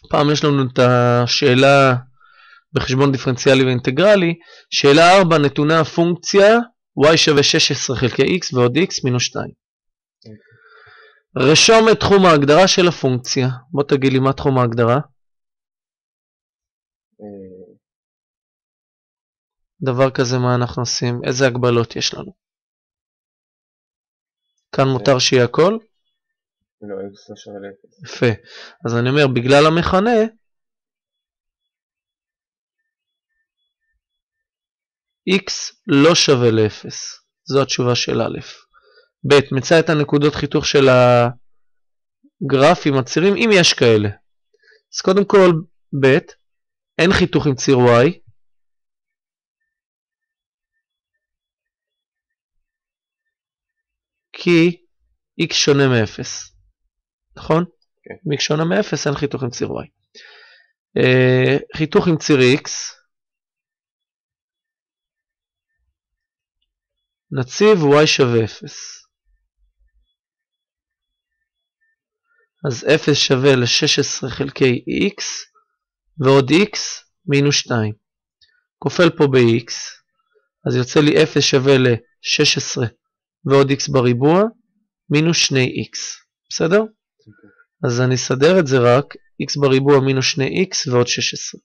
פעם יש לנו את השאלה בחשבון דיפרנציאלי ואינטגרלי. שאלה 4, נתונה הפונקציה y שווה 16 חלקי x ועוד x מינוס 2. רשום את תחום ההגדרה של הפונקציה. בוא תגיד לי מה תחום ההגדרה. דבר כזה מה אנחנו עושים? איזה הגבלות יש לנו? כאן מותר שיהיה הכל? לא, x לא שווה ל-0. יפה. אז אני אומר, בגלל המכנה, x לא שווה ל-0. זו התשובה של א'. ב', מצא את הנקודות חיתוך של הגרף עם הצירים, אם יש כאלה. אז קודם כל, ב', אין חיתוך עם ציר y. כי x שונה מ-0. נכון? כן. אם x שונה מ-0, אין חיתוך עם ציר y. חיתוך עם ציר x. נציב y שווה 0. אז 0 שווה ל-16 חלקי x ועוד x מינוס 2. כופל פה ב-x, אז יוצא לי 0 שווה ל-16 ועוד x בריבוע מינוס 2x. בסדר? אז אני אסדר את זה רק, x בריבוע מינוס 2x ועוד 16.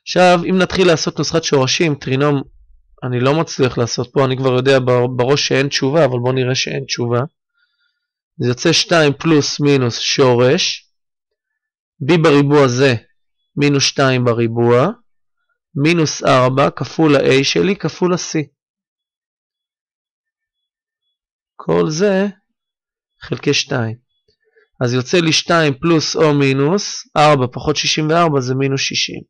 עכשיו, אם נתחיל לעשות נוסחת שורשים, טרינום, אני לא מצליח לעשות פה, אני כבר יודע בראש שאין תשובה, אבל בואו נראה שאין תשובה. זה יוצא 2 פלוס מינוס שורש, b בריבוע זה מינוס 2 בריבוע, מינוס 4 כפול ה-a שלי כפול ה-c. כל זה חלקי 2. אז יוצא לי 2 פלוס או מינוס, 4 פחות 64 זה מינוס 60.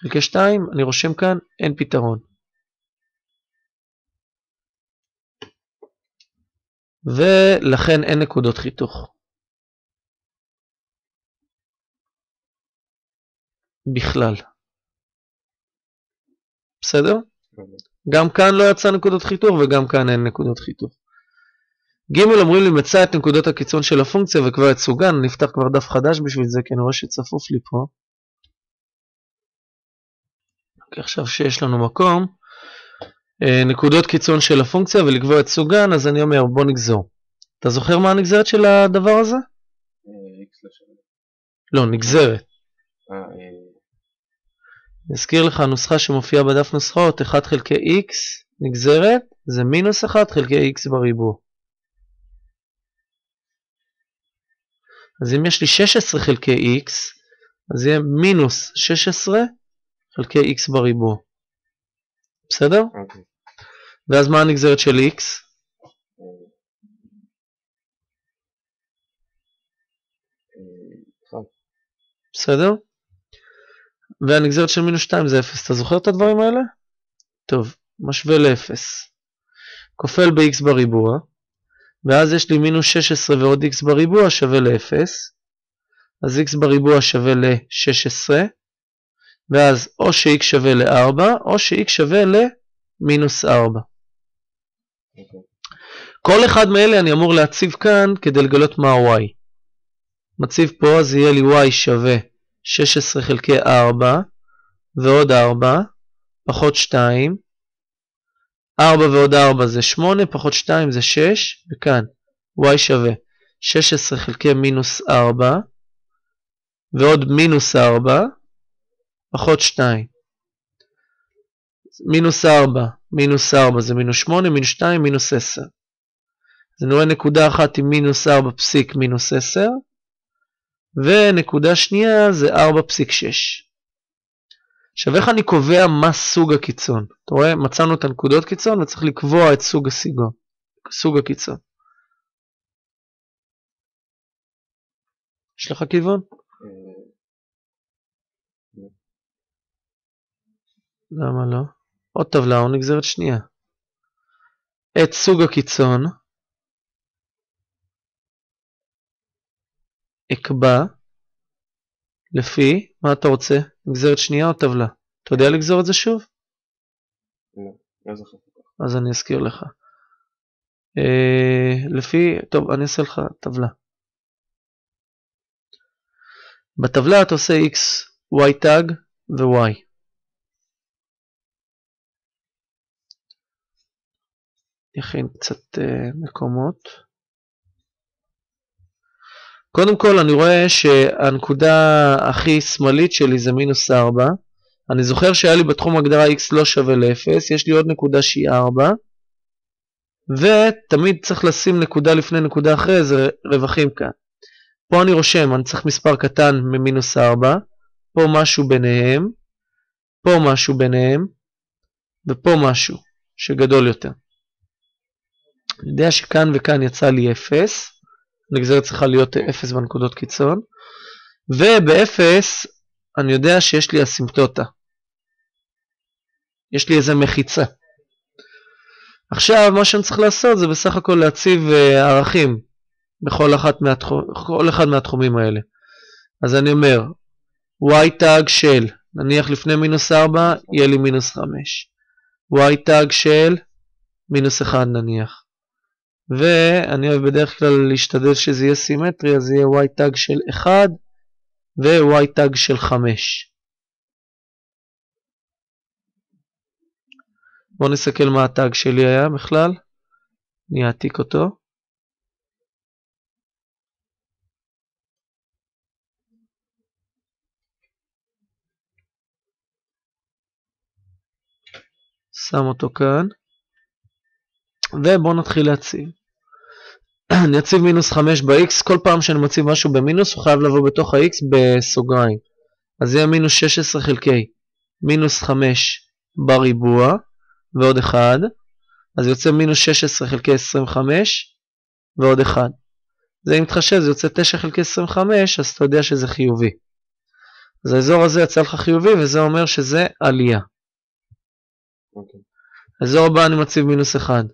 חלקי 2, אני רושם כאן, אין פתרון. ולכן אין נקודות חיתוך. בכלל. בסדר? גם כאן לא יצא נקודות חיתוך וגם כאן אין נקודות חיתוך. ג' אומרים לי מצא את נקודות הקיצון של הפונקציה וכבר את סוגן. נפתח כבר דף חדש בשביל זה כי אני רואה שצפוף לי פה. עכשיו שיש לנו מקום. נקודות קיצון של הפונקציה ולקבוע את סוגן, אז אני אומר בוא נגזור. אתה זוכר מה הנגזרת של הדבר הזה? x לא שווה. לא, נגזרת. נזכיר לך נוסחה שמופיעה בדף נוסחאות, 1 חלקי x נגזרת, זה מינוס 1 חלקי x בריבוע. אז אם יש לי 16 חלקי x, אז יהיה מינוס 16 חלקי x בריבוע. בסדר? אוקיי. ואז מה הנגזרת של x? בסדר? והנגזרת של מינוס 2 זה 0. אתה זוכר את הדברים האלה? טוב, משווה ל-0. כופל ב-x בריבוע, ואז יש לי מינוס 16 ועוד x בריבוע שווה ל-0. אז x בריבוע שווה ל-16, ואז או ש-x שווה ל-4, או ש-x שווה למינוס 4. כל אחד מאלה אני אמור להציב כאן כדי לגלות מה y. מציב פה, אז יהיה לי y שווה 16 חלקי 4, ועוד 4, פחות 2. 4 ועוד 4 זה 8, פחות 2 זה 6, וכאן y שווה 16 חלקי מינוס 4, ועוד מינוס 4, פחות 2. מינוס 4, מינוס 4 זה מינוס 8, מינוס 2, מינוס 10. אז אני רואה נקודה אחת עם מינוס 4 פסיק מינוס 10, ונקודה שנייה זה 4.6. עכשיו איך אני קובע מה סוג הקיצון? אתה רואה? מצאנו את הנקודות קיצון וצריך לקבוע את סוג הקיצון. יש לך כיוון? למה לא? עוד טבלה או נגזרת שנייה. את סוג הקיצון אקבע לפי, מה אתה רוצה? נגזרת שנייה או טבלה? אתה יודע לגזור את זה שוב? לא זוכר. אז אני אזכיר לך. לפי, טוב, אני אעשה לך טבלה. בטבלה אתה עושה x, y tag ו-y. נכין קצת מקומות. קודם כל אני רואה שהנקודה הכי שמאלית שלי זה מינוס 4. אני זוכר שהיה לי בתחום הגדרה x לא שווה ל-0, יש לי עוד נקודה שהיא 4. ותמיד צריך לשים נקודה לפני נקודה אחרי, זה רווחים כאן. פה אני רושם, אני צריך מספר קטן ממינוס 4, פה משהו ביניהם, פה משהו ביניהם, ופה משהו שגדול יותר. אני יודע שכאן וכאן יצא לי 0, הנגזרת צריכה להיות 0 בנקודות קיצון, וב-0 אני יודע שיש לי אסימפטוטה. יש לי איזה מחיצה. עכשיו מה שאני צריך לעשות זה בסך הכל להציב ערכים בכל אחד מהתחומים האלה. אז אני אומר, y tag של, נניח לפני מינוס 4 יהיה לי מינוס 5. y tag של מינוס 1 נניח. ואני אוהב בדרך כלל להשתדל שזה יהיה סימטרי, אז יהיה y tag של 1 ו-y tag של 5. בואו נסתכל מה הטאג שלי היה בכלל. אני אעתיק אותו. שם אותו כאן. ובואו נתחיל להציב. אני אציב מינוס 5 ב-x. כל פעם שאני מציב משהו במינוס הוא חייב לבוא בתוך ה-x בסוגריים. אז זה יהיה מינוס 16 חלקי מינוס 5 בריבוע. ועוד 1, אז יוצא מינוס 16 חלקי 25, ועוד 1. זה אם מתחשב, זה יוצא 9 חלקי 25, אז אתה יודע שזה חיובי. אז האזור הזה יצא לך חיובי, וזה אומר שזה עלייה. האזור הבא אני מציב מינוס 1,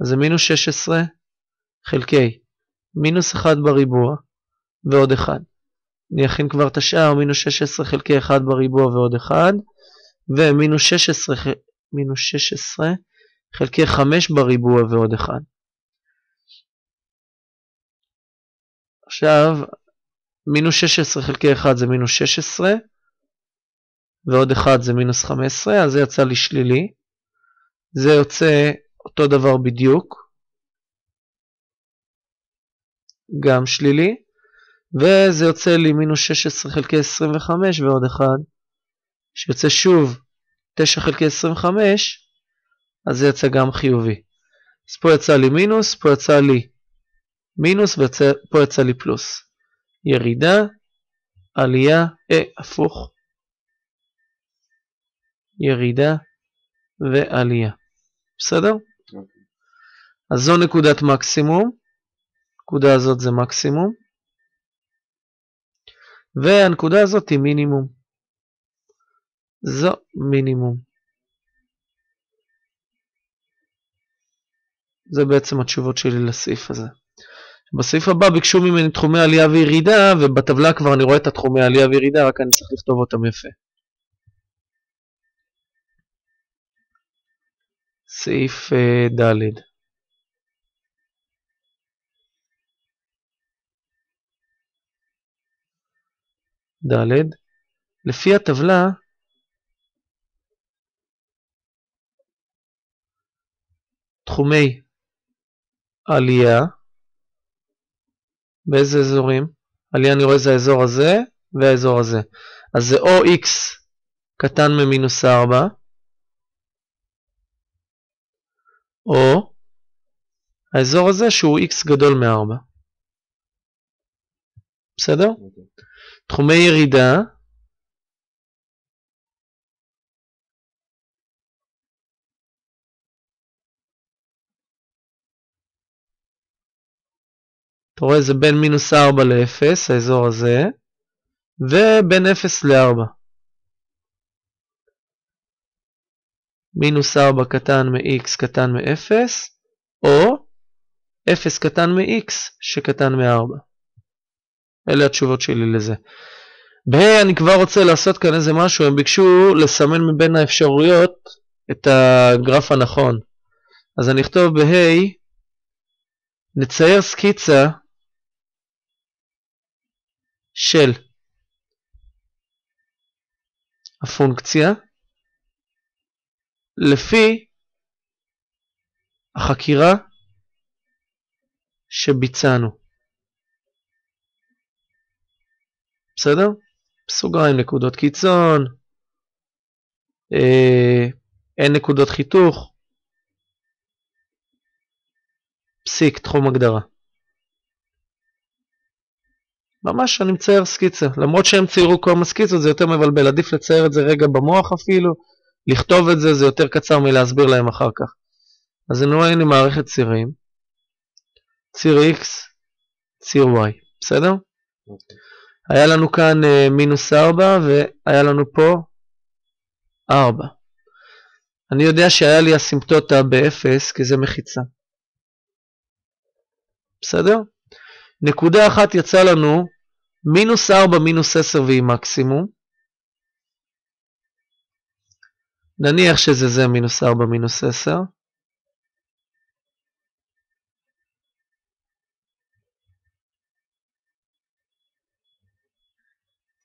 אז זה מינוס 16 חלקי מינוס 1 בריבוע, ועוד 1. אני אכין כבר את השאר, מינוס 16 חלקי 1 בריבוע ועוד 1, ומינוס 16 חלקי 5 בריבוע ועוד 1. עכשיו, מינוס 16 חלקי 1 זה מינוס 16, ועוד 1 זה מינוס 15, אז זה יצא לי שלילי. זה יוצא אותו דבר בדיוק, גם שלילי, וזה יוצא לי מינוס 16 חלקי 25 ועוד 1, שיוצא שוב 9 חלקי 25, אז זה יצא גם חיובי. אז פה יצא לי מינוס, פה יצא לי מינוס, ופה יצא לי פלוס. ירידה, עלייה, הפוך. ירידה ועלייה. בסדר? אז זו נקודת מקסימום. הנקודה הזאת זה מקסימום. והנקודה הזאת היא מינימום. זו מינימום. זה בעצם התשובות שלי לסעיף הזה. בסעיף הבא ביקשו ממני תחומי עלייה וירידה, ובטבלה כבר אני רואה את התחומי עלייה וירידה, רק אני צריך לכתוב אותם יפה. סעיף ד'. ד'. לפי הטבלה, תחומי עלייה, באיזה אזורים? עלייה אני רואה זה האזור הזה והאזור הזה. אז זה או x קטן ממינוס 4, או האזור הזה שהוא x גדול מ-4. בסדר? תחומי ירידה, אתה רואה זה בין מינוס 4 ל-0, האזור הזה, ובין 0 ל-4. מינוס 4 קטן מ-x קטן מ-0, או 0 קטן מ-x שקטן מ-4. אלה התשובות שלי לזה. בה' אני כבר רוצה לעשות כאן איזה משהו, הם ביקשו לסמן מבין האפשרויות את הגרף הנכון. אז אני אכתוב בה' נצייר סקיצה של הפונקציה לפי החקירה שביצענו. בסדר? בסוגריים נקודות קיצון, אין נקודות חיתוך, פסיק, תחום הגדרה. ממש אני מצייר סקיצה, למרות שהם ציירו כמה סקיצות זה יותר מבלבל, עדיף לצייר את זה רגע במוח אפילו, לכתוב את זה, זה יותר קצר מלהסביר להם אחר כך. אז הנה מערכת צירים, ציר X, ציר Y, בסדר? היה לנו כאן מינוס 4 והיה לנו פה 4. אני יודע שהיה לי אסימפטוטה ב-0 כי זה מחיצה. בסדר? נקודה אחת יצא לנו מינוס 4 מינוס 10 והיא מקסימום. נניח שזה מינוס 4 מינוס 10.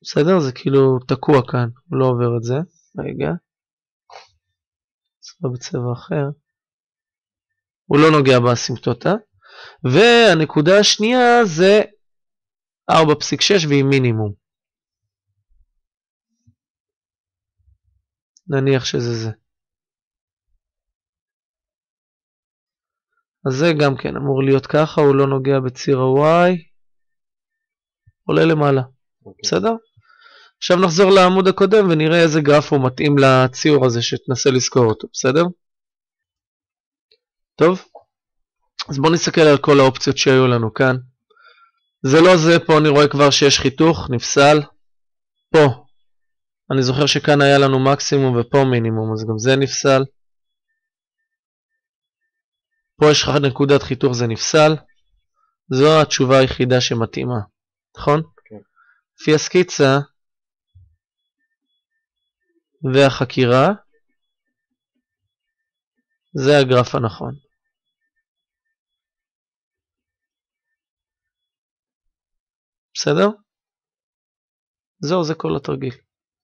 בסדר? זה כאילו תקוע כאן, הוא לא עובר את זה. רגע. צבע בצבע אחר. הוא לא נוגע באסימפטוטה. והנקודה השנייה זה 4.6 והיא מינימום. נניח שזה זה. אז זה גם כן אמור להיות ככה, הוא לא נוגע בציר ה-Y. עולה למעלה. בסדר? עכשיו נחזור לעמוד הקודם ונראה איזה גרף הוא מתאים לציור הזה שתנסה לזכור אותו, בסדר? טוב? אז בואו נסתכל על כל האופציות שהיו לנו כאן. זה לא זה, פה אני רואה כבר שיש חיתוך, נפסל. פה, אני זוכר שכאן היה לנו מקסימום ופה מינימום, אז גם זה נפסל. פה יש לך נקודת חיתוך, זה נפסל. זו התשובה היחידה שמתאימה, נכון? כן. לפי הסקיצה והחקירה, זה הגרף הנכון. בסדר? זהו, זה כל התרגיל.